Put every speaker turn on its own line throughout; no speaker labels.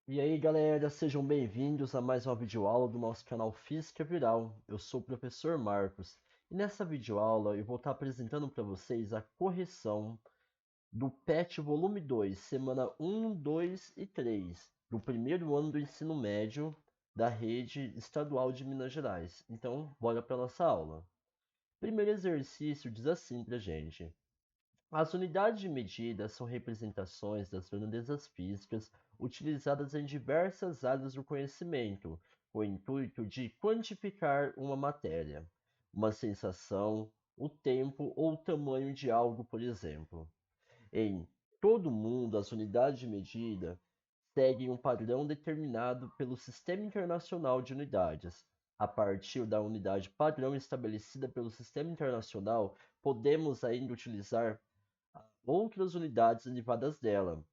E aí, galera, sejam bem-vindos a mais uma videoaula do nosso canal Física Viral. Eu sou o professor Marcos e nessa videoaula eu vou estar apresentando para vocês a correção do PET Volume 2, semana 1, 2 e 3, do primeiro ano do ensino médio da rede estadual de Minas Gerais. Então, bora para nossa aula. Primeiro exercício diz assim pra gente: as unidades de medida são representações das grandezas físicas utilizadas em diversas áreas do conhecimento, com o intuito de quantificar uma matéria, uma sensação, o tempo ou o tamanho de algo, por exemplo. Em todo o mundo, as unidades de medida seguem um padrão determinado pelo Sistema Internacional de Unidades. A partir da unidade padrão estabelecida pelo Sistema Internacional, podemos ainda utilizar outras unidades derivadas dela,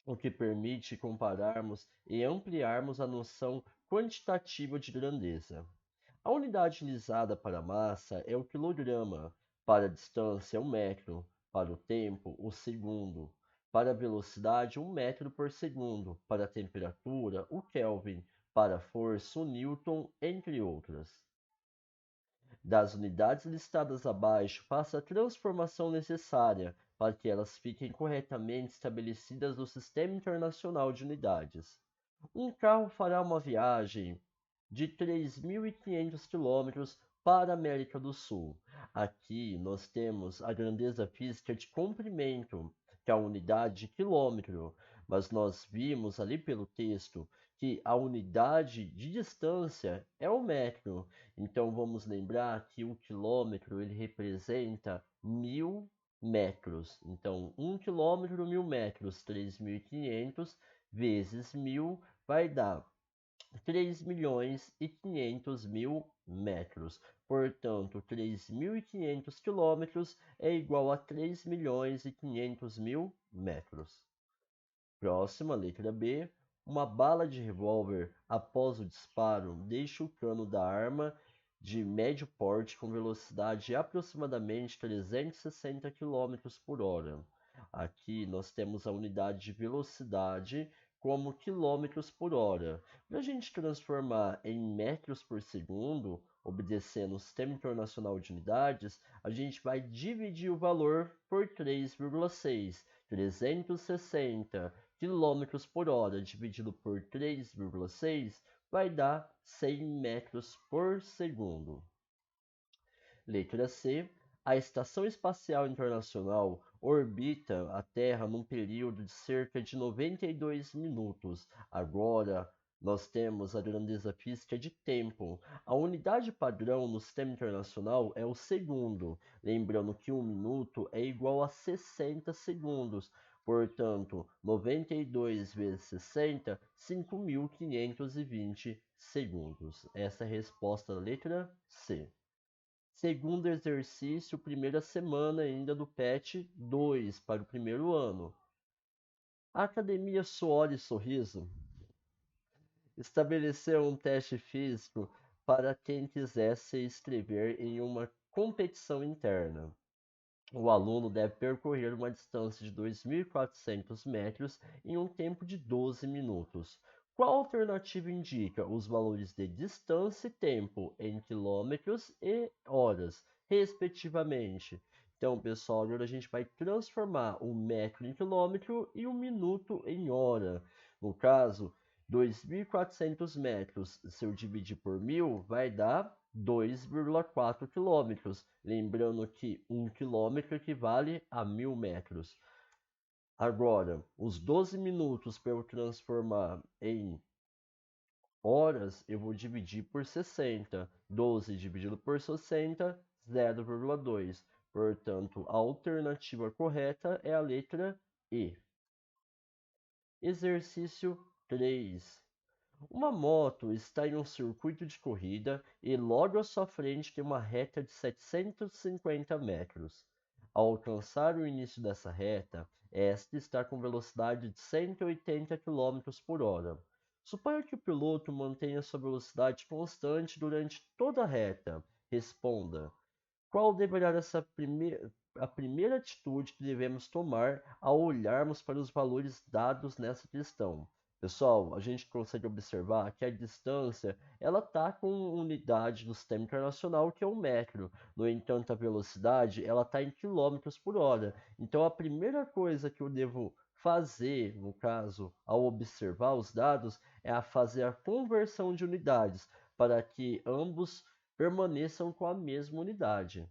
o que permite compararmos e ampliarmos a noção quantitativa de grandeza. A unidade utilizada para a massa é o quilograma, para a distância, o metro, para o tempo, o segundo, para a velocidade, um metro por segundo, para a temperatura, o Kelvin, para a força, o Newton, entre outras. Das unidades listadas abaixo, faça a transformação necessária para que elas fiquem corretamente estabelecidas no Sistema Internacional de Unidades. Um carro fará uma viagem de 3.500 quilômetros para a América do Sul. Aqui nós temos a grandeza física de comprimento, que é a unidade de quilômetro, mas nós vimos ali pelo texto que a unidade de distância é o metro. Então vamos lembrar que o quilômetro ele representa 1.000 metros. Então 1 quilômetro, 1.000 metros, 3.500 vezes 1.000 vai dar 3.500.000 metros. Portanto, 3.500 quilômetros é igual a 3.500.000 metros. Próxima, letra B. Uma bala de revólver, após o disparo, deixa o cano da arma de médio porte com velocidade de aproximadamente 360 km por hora. Aqui nós temos a unidade de velocidade como quilômetros por hora. Para a gente transformar em metros por segundo, obedecendo o Sistema Internacional de Unidades, a gente vai dividir o valor por 3,6. 360 quilômetros por hora dividido por 3,6 vai dar 100 metros por segundo. Letra C. A Estação Espacial Internacional orbita a Terra num período de cerca de 92 minutos. Agora, nós temos a grandeza física de tempo. A unidade padrão no sistema internacional é o segundo. Lembrando que um minuto é igual a 60 segundos. Portanto, 92 vezes 60, 5.520 segundos. Essa é a resposta da letra C. Segundo exercício, primeira semana ainda do PET 2 para o primeiro ano. A Academia Suor e Sorriso estabeleceu um teste físico para quem quisesse se inscrever em uma competição interna. O aluno deve percorrer uma distância de 2.400 metros em um tempo de 12 minutos. Qual alternativa indica os valores de distância e tempo em quilômetros e horas, respectivamente? Então, pessoal, agora a gente vai transformar o metro em quilômetro e o minuto em hora. No caso, 2.400 metros, se eu dividir por 1.000, vai dar 2,4 quilômetros. Lembrando que 1 quilômetro equivale a 1.000 metros. Agora, os 12 minutos para eu transformar em horas, eu vou dividir por 60. 12 dividido por 60, 0,2. Portanto, a alternativa correta é a letra E. Exercício 3. Uma moto está em um circuito de corrida e logo à sua frente tem uma reta de 750 metros. Ao alcançar o início dessa reta, esta está com velocidade de 180 km por hora. Suponha que o piloto mantenha sua velocidade constante durante toda a reta. Responda: qual deverá ser a primeira atitude que devemos tomar ao olharmos para os valores dados nessa questão? Pessoal, a gente consegue observar que a distância ela está com unidade do sistema internacional que é o metro. No entanto, a velocidade ela está em quilômetros por hora. Então, a primeira coisa que eu devo fazer, no caso, ao observar os dados, é a fazer a conversão de unidades para que ambos permaneçam com a mesma unidade.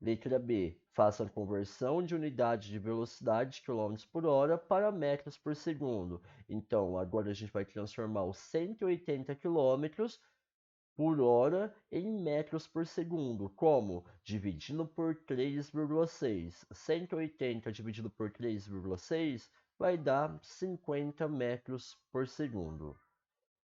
Letra B. Faça a conversão de unidade de velocidade quilômetros por hora para metros por segundo. Então, agora a gente vai transformar os 180 quilômetros por hora em metros por segundo. Como? Dividindo por 3,6. 180 dividido por 3,6 vai dar 50 metros por segundo.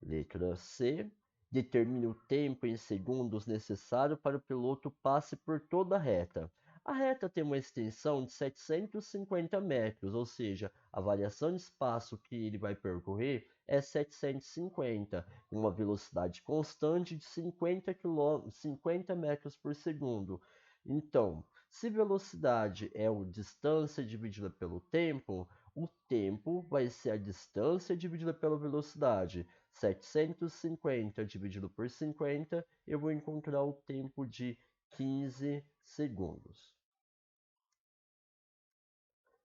Letra C. Determine o tempo em segundos necessário para o piloto passe por toda a reta. A reta tem uma extensão de 750 metros, ou seja, a variação de espaço que ele vai percorrer é 750, com uma velocidade constante de 50 metros por segundo. Então, se velocidade é a distância dividida pelo tempo, o tempo vai ser a distância dividida pela velocidade. 750 dividido por 50, eu vou encontrar o tempo de 15 segundos.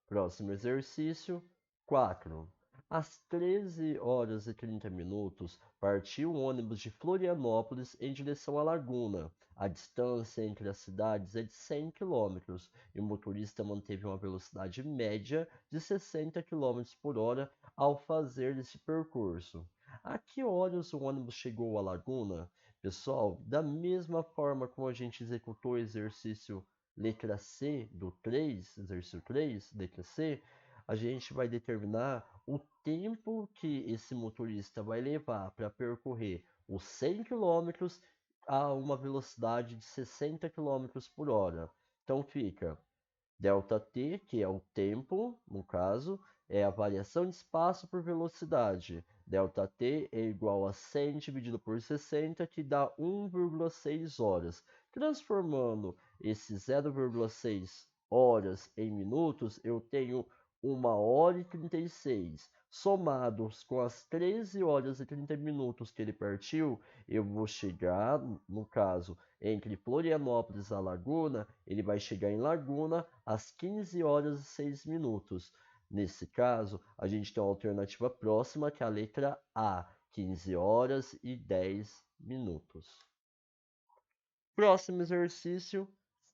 Próximo exercício, 4. Às 13 horas e 30 minutos, partiu um ônibus de Florianópolis em direção à Laguna. A distância entre as cidades é de 100 quilômetros e o motorista manteve uma velocidade média de 60 quilômetros por hora ao fazer esse percurso. A que horas o ônibus chegou à Laguna? Pessoal, da mesma forma como a gente executou o exercício letra C do 3, exercício 3, letra C, a gente vai determinar o tempo que esse motorista vai levar para percorrer os 100 quilômetros a uma velocidade de 60 quilômetros por hora. Então fica ΔT, que é o tempo, no caso, é a variação de espaço por velocidade. ΔT é igual a 100 dividido por 60, que dá 1,6 horas. Transformando esse 0,6 horas em minutos, eu tenho 1 hora e 36. Somados com as 13 horas e 30 minutos que ele partiu, eu vou chegar, no caso, entre Florianópolis e a Laguna, ele vai chegar em Laguna às 15 horas e 6 minutos. Nesse caso, a gente tem uma alternativa próxima, que é a letra A, 15 horas e 10 minutos. Próximo exercício,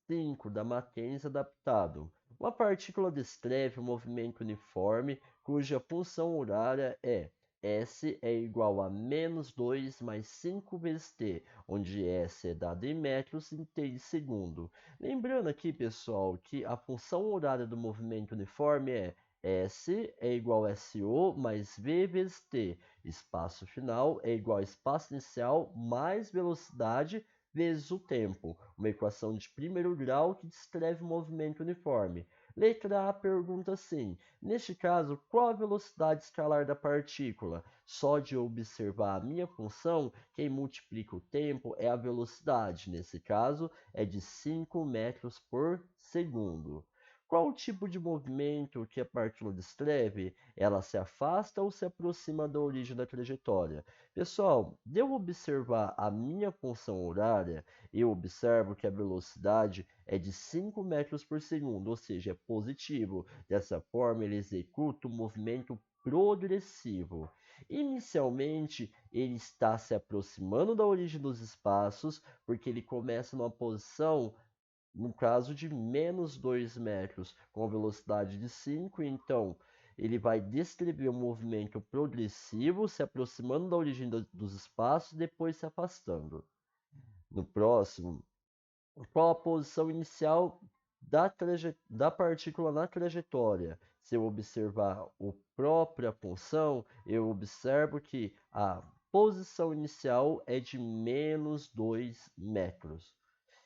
5, da Mackenzie adaptado. Uma partícula descreve um movimento uniforme cuja função horária é S é igual a menos 2 mais 5 vezes T, onde S é dada em metros e T em segundo. Lembrando aqui, pessoal, que a função horária do movimento uniforme é S é igual a SO mais V vezes T. Espaço final é igual a espaço inicial mais velocidade vezes o tempo, uma equação de primeiro grau que descreve o movimento uniforme. Letra A pergunta assim: neste caso, qual a velocidade escalar da partícula? Só de observar a minha função, quem multiplica o tempo é a velocidade. Nesse caso, é de 5 metros por segundo. Qual o tipo de movimento que a partícula descreve? Ela se afasta ou se aproxima da origem da trajetória? Pessoal, de eu observar a minha função horária, eu observo que a velocidade é de 5 metros por segundo, ou seja, é positivo. Dessa forma, ele executa um movimento progressivo. Inicialmente, ele está se aproximando da origem dos espaços, porque ele começa numa posição, no caso de menos 2 metros, com a velocidade de 5, então ele vai descrever um movimento progressivo, se aproximando da origem dos espaços, depois se afastando. No próximo, qual a posição inicial da partícula na trajetória? Se eu observar a própria função, eu observo que a posição inicial é de menos 2 metros.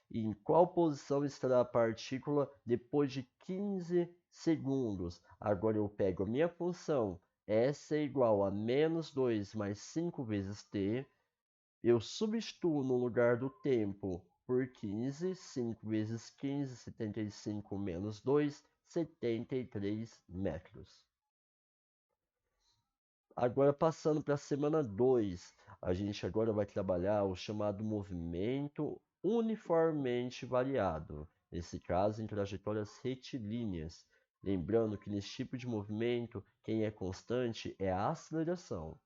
E em qual posição estará a partícula depois de 15 segundos? Agora eu pego a minha função, S é igual a menos 2 mais 5 vezes t. Eu substituo no lugar do tempo por 15, 5 vezes 15, 75 menos 2, 73 metros. Agora passando para a semana 2, a gente agora vai trabalhar o chamado movimento uniformemente variado, nesse caso em trajetórias retilíneas. Lembrando que nesse tipo de movimento, quem é constante é a aceleração.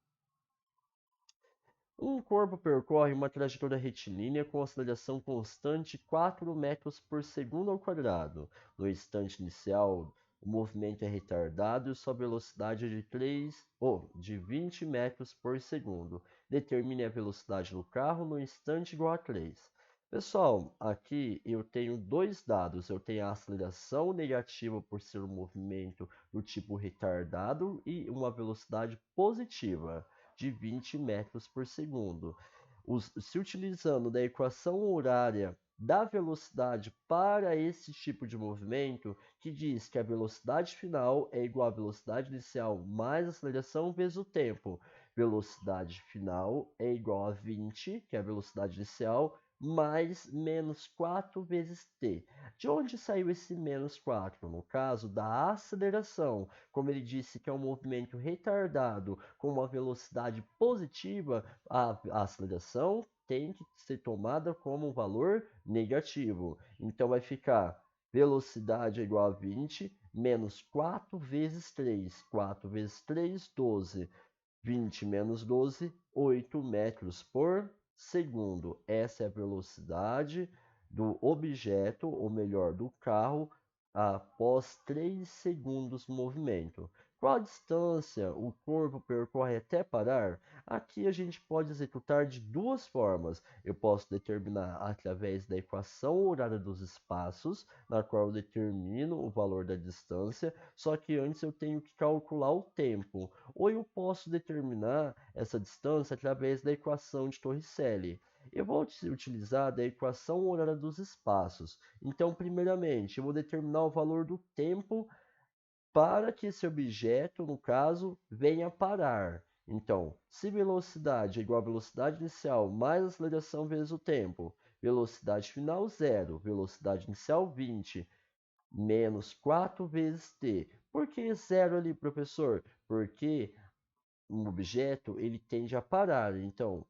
Um corpo percorre uma trajetória retilínea com aceleração constante 4 metros por segundo ao quadrado. No instante inicial, o movimento é retardado e sua velocidade é de 20 metros por segundo. Determine a velocidade do carro no instante igual a 3. Pessoal, aqui eu tenho dois dados. Eu tenho a aceleração negativa por ser um movimento do tipo retardado e uma velocidade positiva de 20 metros por segundo. Se utilizando da equação horária da velocidade para esse tipo de movimento, que diz que a velocidade final é igual à velocidade inicial mais aceleração vezes o tempo. Velocidade final é igual a 20, que é a velocidade inicial, mais menos 4 vezes t. De onde saiu esse menos 4? No caso da aceleração. Como ele disse que é um movimento retardado com uma velocidade positiva, a aceleração tem que ser tomada como um valor negativo. Então vai ficar velocidade é igual a 20 menos 4 vezes 3. 4 vezes 3, 12. 20 menos 12, 8 metros por segundo. Essa é a velocidade do objeto, ou melhor, do carro, após 3 segundos de movimento. Qual a distância o corpo percorre até parar? Aqui a gente pode executar de duas formas. Eu posso determinar através da equação horária dos espaços, na qual eu determino o valor da distância, só que antes eu tenho que calcular o tempo. Ou eu posso determinar essa distância através da equação de Torricelli. Eu vou utilizar da equação horária dos espaços. Então, primeiramente, eu vou determinar o valor do tempo para que esse objeto, no caso, venha parar. Então, se velocidade é igual a velocidade inicial mais aceleração vezes o tempo, velocidade final zero, velocidade inicial 20, menos 4 vezes t. Por que zero ali, professor? Porque um objeto ele tende a parar. Então,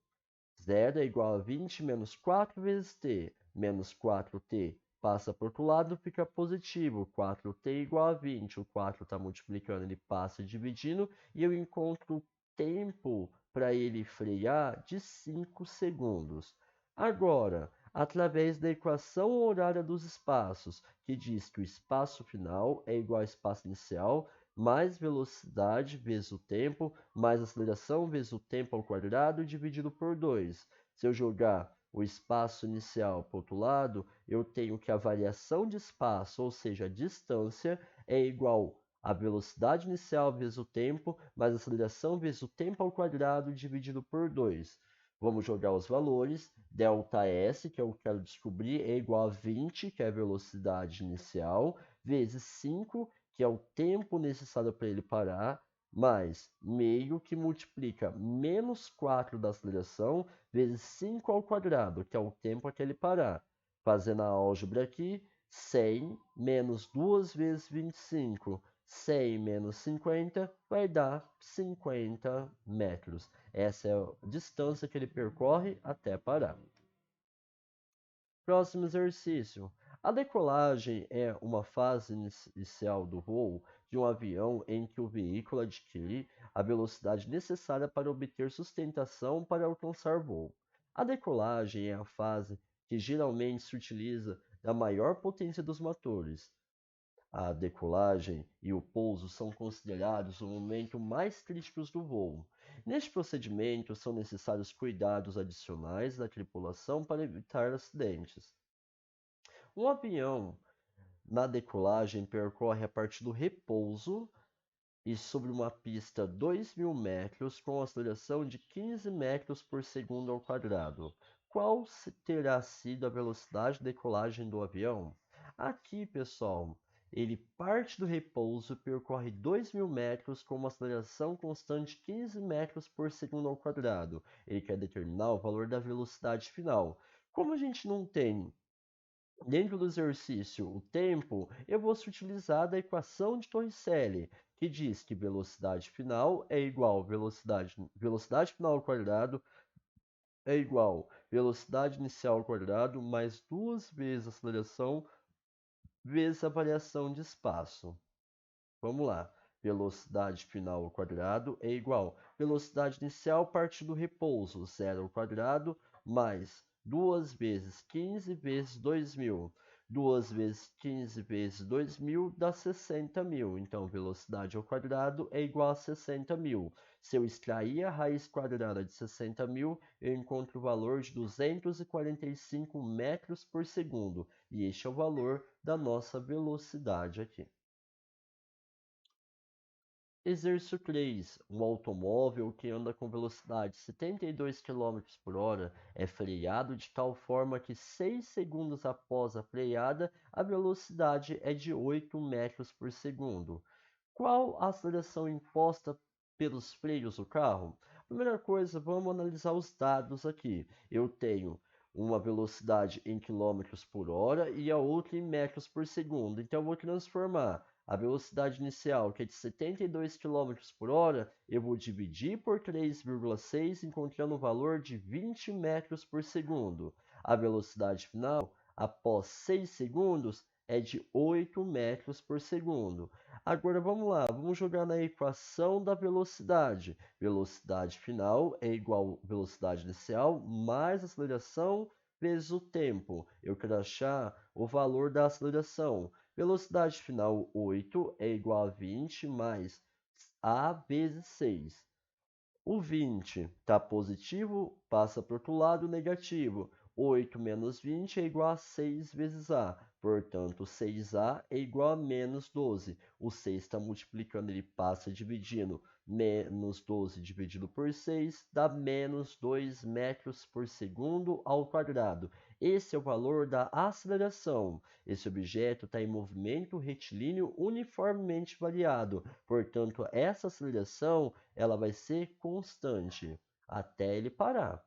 zero é igual a 20 menos 4 vezes t. Menos 4t passa para o outro lado, fica positivo. 4t igual a 20. O 4 está multiplicando, ele passa dividindo. E eu encontro o tempo para ele frear de 5 segundos. Agora, através da equação horária dos espaços, que diz que o espaço final é igual ao espaço inicial, mais velocidade vezes o tempo, mais aceleração vezes o tempo ao quadrado dividido por 2. Se eu jogar o espaço inicial para o outro lado, eu tenho que a variação de espaço, ou seja, a distância, é igual a velocidade inicial vezes o tempo, mais aceleração vezes o tempo ao quadrado dividido por 2. Vamos jogar os valores. Δs, que eu quero descobrir, é igual a 20, que é a velocidade inicial, vezes 5, que é o tempo necessário para ele parar, mais meio, que multiplica menos 4 da aceleração, vezes 5 ao quadrado, que é o tempo até ele parar. Fazendo a álgebra aqui, 100 menos 2 vezes 25, 100 menos 50 vai dar 50 metros. Essa é a distância que ele percorre até parar. Próximo exercício. A decolagem é uma fase inicial do voo de um avião em que o veículo adquire a velocidade necessária para obter sustentação para alcançar voo. A decolagem é a fase que geralmente se utiliza da maior potência dos motores. A decolagem e o pouso são considerados o momento mais críticos do voo. Neste procedimento, são necessários cuidados adicionais da tripulação para evitar acidentes. Um avião na decolagem percorre a partir do repouso e sobre uma pista 2.000 metros com aceleração de 15 metros por segundo ao quadrado. Qual terá sido a velocidade de decolagem do avião? Aqui, pessoal, ele parte do repouso e percorre 2.000 metros com uma aceleração constante de 15 metros por segundo ao quadrado. Ele quer determinar o valor da velocidade final. Como a gente não tem dentro do exercício o tempo, eu vou utilizar da equação de Torricelli, que diz que velocidade final é igual velocidade final ao quadrado é igual velocidade inicial ao quadrado mais duas vezes a aceleração vezes a variação de espaço. Vamos lá. Velocidade final ao quadrado é igual velocidade inicial parte do repouso, zero ao quadrado, mais 2 vezes 15 vezes 2.000. 2 vezes 15 vezes 2.000 dá 60.000. Então, velocidade ao quadrado é igual a 60.000. Se eu extrair a raiz quadrada de 60.000, eu encontro o valor de 245 metros por segundo. E este é o valor da nossa velocidade aqui. Exercício 3. Um automóvel que anda com velocidade 72 km por hora é freado de tal forma que 6 segundos após a freada, a velocidade é de 8 metros por segundo. Qual a aceleração imposta pelos freios do carro? Primeira coisa, vamos analisar os dados aqui. Eu tenho uma velocidade em quilômetros por hora e a outra em metros por segundo. Então, eu vou transformar a velocidade inicial, que é de 72 km por hora, eu vou dividir por 3,6, encontrando o valor de 20 metros por segundo. A velocidade final, após 6 segundos, é de 8 metros por segundo. Agora vamos lá, vamos jogar na equação da velocidade. Velocidade final é igual a velocidade inicial mais aceleração vezes o tempo. Eu quero achar o valor da aceleração. Velocidade final 8 é igual a 20 mais a vezes 6. O 20 está positivo, passa para o outro lado negativo. 8 menos 20 é igual a 6 vezes A. Portanto, 6A é igual a menos 12. O 6 está multiplicando, ele passa dividindo. Menos 12 dividido por 6 dá menos 2 metros por segundo ao quadrado. Esse é o valor da aceleração. Esse objeto está em movimento retilíneo uniformemente variado. Portanto, essa aceleração ela vai ser constante até ele parar.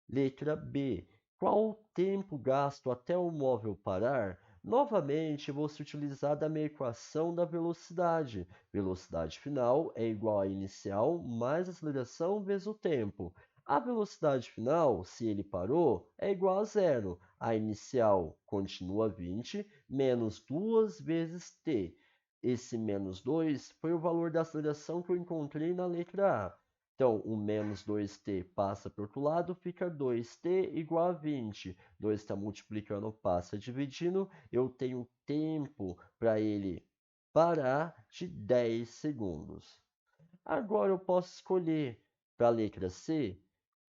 Letra B. Qual o tempo gasto até o móvel parar? Novamente, vou se utilizar da minha equação da velocidade. Velocidade final é igual a inicial mais aceleração vezes o tempo. A velocidade final, se ele parou, é igual a zero. A inicial continua 20, menos 2 vezes t. Esse menos 2 foi o valor da aceleração que eu encontrei na letra A. Então, o menos 2t passa para o outro lado, fica 2t igual a 20. 2 está multiplicando, passa dividindo. Eu tenho tempo para ele parar de 10 segundos. Agora eu posso escolher para a letra C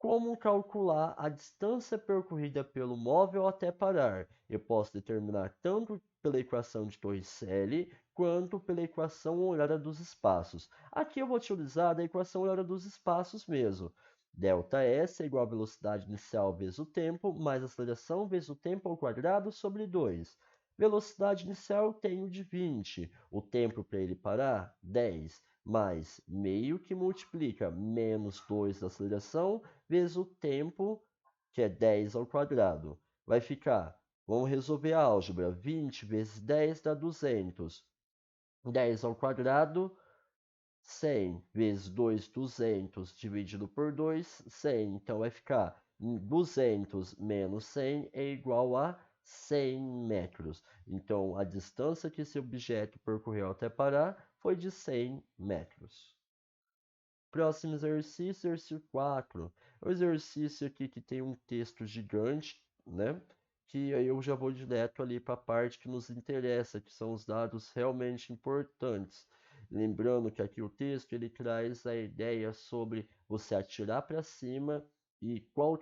como calcular a distância percorrida pelo móvel até parar. Eu posso determinar tanto pela equação de Torricelli quanto pela equação horária dos espaços. Aqui eu vou utilizar a equação horária dos espaços mesmo. Δs é igual a velocidade inicial vezes o tempo, mais aceleração vezes o tempo ao quadrado sobre 2. Velocidade inicial eu tenho de 20. O tempo para ele parar, 10 mais meio que multiplica menos 2 da aceleração vezes o tempo, que é 10 ao quadrado. Vai ficar, vamos resolver a álgebra, 20 vezes 10 dá 200. 10 ao quadrado, 100 vezes 2, 200 dividido por 2, 100. Então vai ficar 200 menos 100 é igual a 100 metros. Então a distância que esse objeto percorreu até parar foi de 100 metros. Próximo exercício, exercício 4. É um exercício aqui que tem um texto gigante, né? Que aí eu já vou direto ali para a parte que nos interessa, que são os dados realmente importantes. Lembrando que aqui o texto ele traz a ideia sobre você atirar para cima e o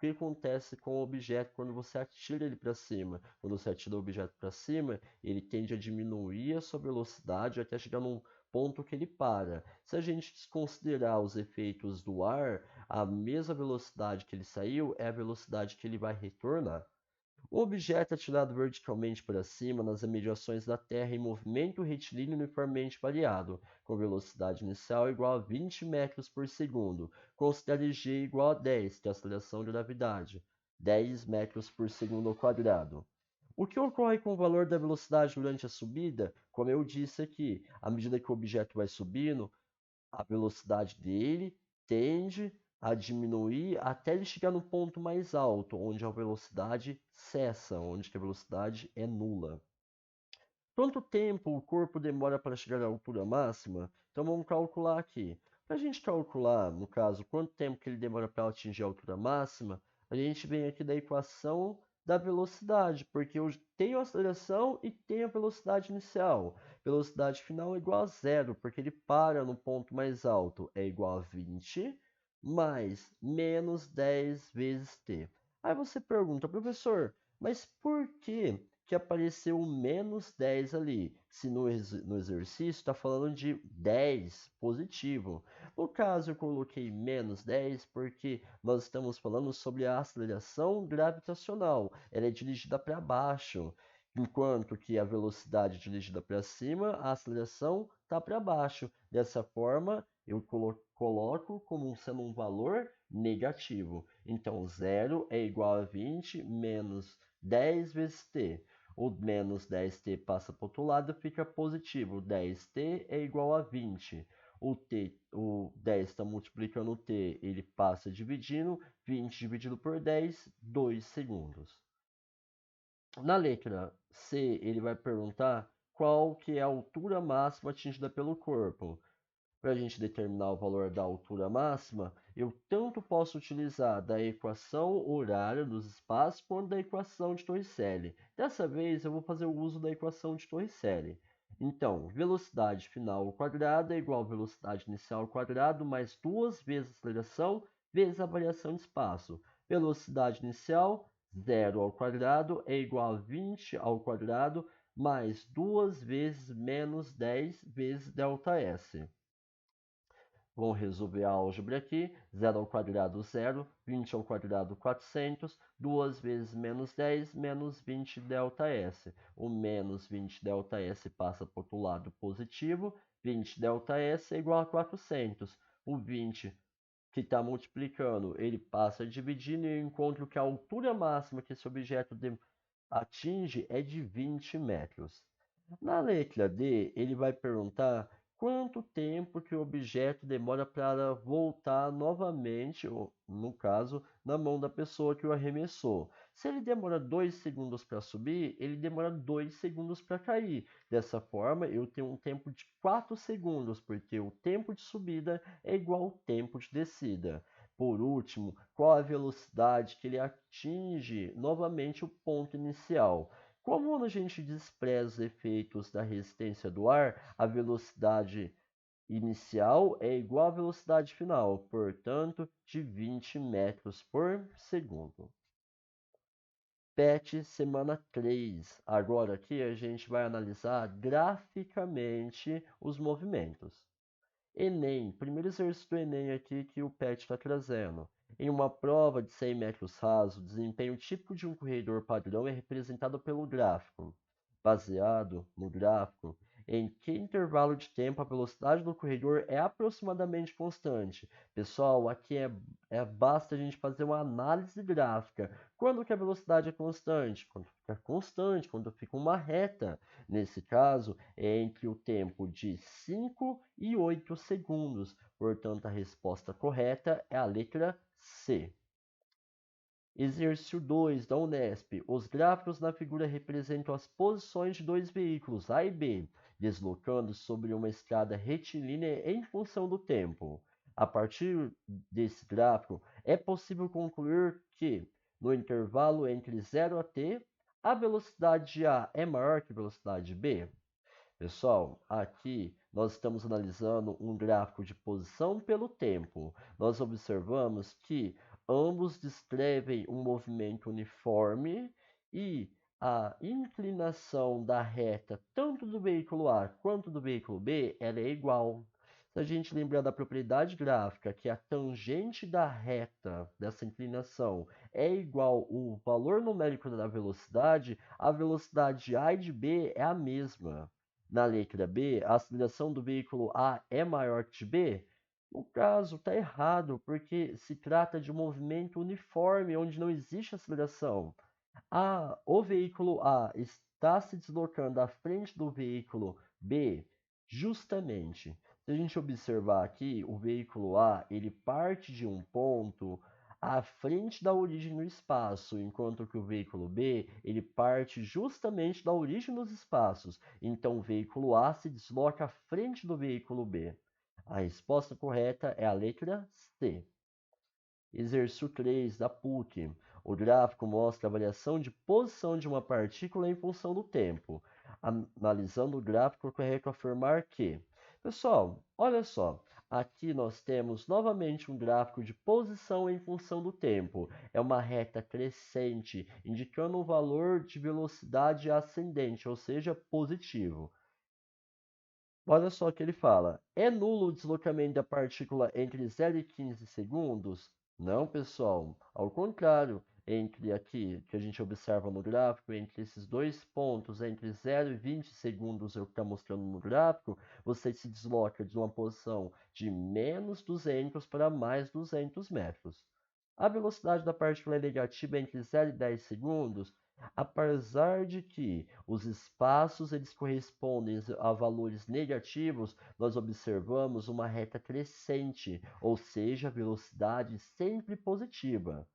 que acontece com o objeto quando você atira ele para cima. Quando você atira o objeto para cima, ele tende a diminuir a sua velocidade até chegar num ponto que ele para. Se a gente desconsiderar os efeitos do ar, a mesma velocidade que ele saiu é a velocidade que ele vai retornar. O objeto é atirado verticalmente para cima nas imediações da Terra em movimento retilíneo uniformemente variado, com velocidade inicial igual a 20 metros por segundo. Considere g igual a 10, que é a aceleração de gravidade, 10 metros por segundo ao quadrado. O que ocorre com o valor da velocidade durante a subida? Como eu disse aqui, à medida que o objeto vai subindo, a velocidade dele tende a diminuir até ele chegar no ponto mais alto, onde a velocidade cessa, onde a velocidade é nula. Quanto tempo o corpo demora para chegar à altura máxima? Então vamos calcular aqui. Para a gente calcular, no caso, quanto tempo que ele demora para atingir a altura máxima, a gente vem aqui da equação da velocidade, porque eu tenho a aceleração e tenho a velocidade inicial. Velocidade final é igual a zero, porque ele para no ponto mais alto, é igual a 20 mais menos 10 vezes t. Aí você pergunta, professor, mas por que apareceu o menos 10 ali? Se no exercício está falando de 10 positivo. No caso, eu coloquei menos 10 porque nós estamos falando sobre a aceleração gravitacional. Ela é dirigida para baixo, enquanto que a velocidade dirigida para cima, a aceleração está para baixo. Dessa forma, eu coloco como sendo um valor negativo. Então, zero é igual a 20 menos 10 vezes t. O menos 10t passa para o outro lado, fica positivo. 10t é igual a 20. O 10 está multiplicando o t, ele passa dividindo. 20 dividido por 10, 2 segundos. Na letra C, ele vai perguntar qual que é a altura máxima atingida pelo corpo. Para a gente determinar o valor da altura máxima, eu tanto posso utilizar da equação horária dos espaços quanto da equação de Torricelli. Dessa vez eu vou fazer o uso da equação de Torricelli. Então, velocidade final ao quadrado é igual a velocidade inicial ao quadrado mais duas vezes a aceleração vezes a variação de espaço. Velocidade inicial, zero ao quadrado é igual a 20 ao quadrado mais duas vezes menos 10 vezes ΔS. Vamos resolver a álgebra aqui. 0 ao quadrado, 0. 20 ao quadrado, 400. 2 vezes menos 10, menos 20 ΔS. O menos 20 ΔS passa para o outro lado positivo. 20 ΔS é igual a 400. O 20 que está multiplicando, ele passa dividindo e eu encontro que a altura máxima que esse objeto atinge é de 20 metros. Na letra D, ele vai perguntar quanto tempo que o objeto demora para voltar novamente, ou, no caso, na mão da pessoa que o arremessou. Se ele demora 2 segundos para subir, ele demora 2 segundos para cair. Dessa forma, eu tenho um tempo de 4 segundos, porque o tempo de subida é igual ao tempo de descida. Por último, qual a velocidade que ele atinge novamente o ponto inicial? Como a gente despreza os efeitos da resistência do ar, a velocidade inicial é igual à velocidade final, portanto, de 20 metros por segundo. PET semana 3. Agora aqui a gente vai analisar graficamente os movimentos. Enem, primeiro exercício do Enem aqui que o PET está trazendo. Em uma prova de 100 metros rasos, o desempenho típico de um corredor padrão é representado pelo gráfico. Baseado no gráfico, em que intervalo de tempo a velocidade do corredor é aproximadamente constante. Pessoal, aqui basta a gente fazer uma análise gráfica. Quando que a velocidade é constante? Quando fica constante, quando fica uma reta. Nesse caso, é entre o tempo de 5 e 8 segundos. Portanto, a resposta correta é a letra C. Exercício 2 da Unesp. Os gráficos na figura representam as posições de dois veículos, A e B, deslocando sobre uma estrada retilínea em função do tempo. A partir desse gráfico, é possível concluir que, no intervalo entre 0 a t, a velocidade de A é maior que a velocidade de B. Pessoal, aqui nós estamos analisando um gráfico de posição pelo tempo. Nós observamos que ambos descrevem um movimento uniforme e a inclinação da reta, tanto do veículo A quanto do veículo B, ela é igual. Se a gente lembrar da propriedade gráfica, que a tangente da reta dessa inclinação é igual ao valor numérico da velocidade, a velocidade de A e de B é a mesma. Na letra B, a aceleração do veículo A é maior que de B? No caso, está errado, porque se trata de um movimento uniforme, onde não existe aceleração. O veículo A está se deslocando à frente do veículo B, justamente. Se a gente observar aqui, o veículo A, ele parte de um ponto à frente da origem no espaço, enquanto que o veículo B, ele parte justamente da origem nos espaços. Então, o veículo A se desloca à frente do veículo B. A resposta correta é a letra C. Exercício 3 da PUC. O gráfico mostra a variação de posição de uma partícula em função do tempo. Analisando o gráfico, é correto afirmar que. Pessoal, olha só. Aqui nós temos novamente um gráfico de posição em função do tempo. É uma reta crescente, indicando um valor de velocidade ascendente, ou seja, positivo. Olha só o que ele fala. É nulo o deslocamento da partícula entre 0 e 15 segundos? Não, pessoal. Ao contrário, entre aqui, que a gente observa no gráfico, entre esses dois pontos, entre 0 e 20 segundos, é o que está mostrando no gráfico, você se desloca de uma posição de menos 200 para mais 200 metros. A velocidade da partícula é negativa entre 0 e 10 segundos, apesar de que os espaços eles correspondem a valores negativos, nós observamos uma reta crescente, ou seja, velocidade sempre positiva.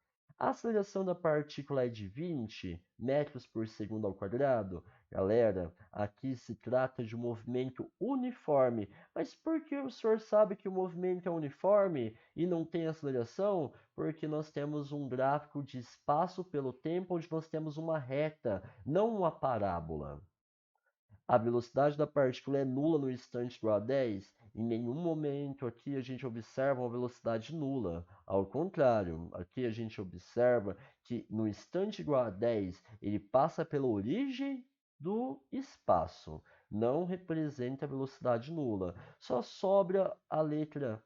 A aceleração da partícula é de 20 metros por segundo ao quadrado. Galera, aqui se trata de um movimento uniforme. Mas por que o senhor sabe que o movimento é uniforme e não tem aceleração? Porque nós temos um gráfico de espaço pelo tempo onde nós temos uma reta, não uma parábola. A velocidade da partícula é nula no instante igual a 10. Em nenhum momento aqui a gente observa uma velocidade nula. Ao contrário, aqui a gente observa que no instante igual a 10 ele passa pela origem do espaço. Não representa a velocidade nula. Só sobra a letra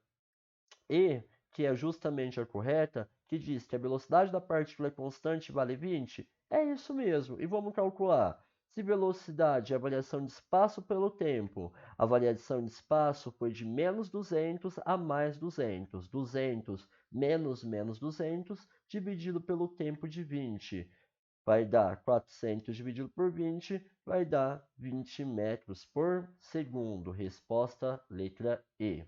E, que é justamente a correta, que diz que a velocidade da partícula é constante e vale 20. É isso mesmo. E vamos calcular. Se velocidade é a variação de espaço pelo tempo, a variação de espaço foi de menos 200 a mais 200. 200 menos menos 200 dividido pelo tempo de 20. Vai dar 400 dividido por 20, vai dar 20 metros por segundo. Resposta letra E.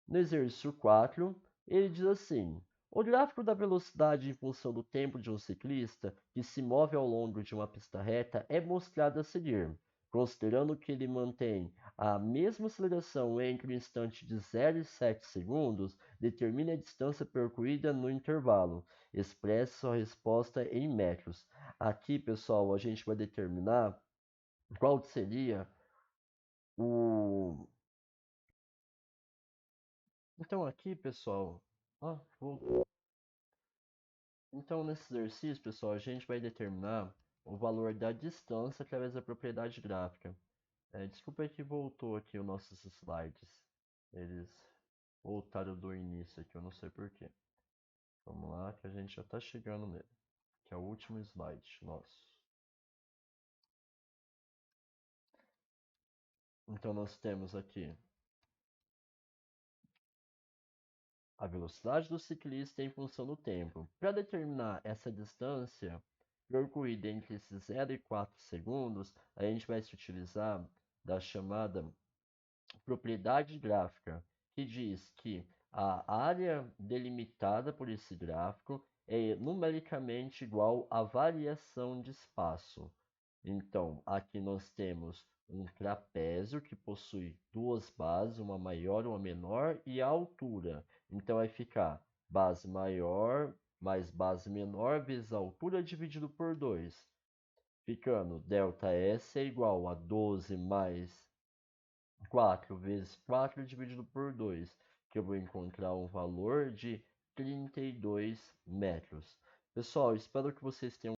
No exercício 4, ele diz assim: o gráfico da velocidade em função do tempo de um ciclista que se move ao longo de uma pista reta é mostrado a seguir, considerando que ele mantém a mesma aceleração entre o instante de 0 e 7 segundos, determine a distância percorrida no intervalo. Expresse sua resposta em metros. Aqui, pessoal, a gente vai determinar qual seria o. Então, aqui, pessoal. Então, nesse exercício, pessoal, a gente vai determinar o valor da distância através da propriedade gráfica. Desculpa que voltou aqui os nossos slides. Eles voltaram do início aqui, eu não sei porquê. Vamos lá, que a gente já está chegando nele. Que é o último slide nosso. Então, nós temos aqui a velocidade do ciclista em função do tempo. Para determinar essa distância percorrida entre esses 0 e 4 segundos, a gente vai se utilizar da chamada propriedade gráfica, que diz que a área delimitada por esse gráfico é numericamente igual à variação de espaço. Então, aqui nós temos um trapézio que possui duas bases, uma maior e uma menor, e a altura. Então, vai ficar base maior mais base menor vezes a altura dividido por 2, ficando ΔS é igual a 12 mais 4 vezes 4 dividido por 2, que eu vou encontrar um valor de 32 metros. Pessoal, espero que vocês tenham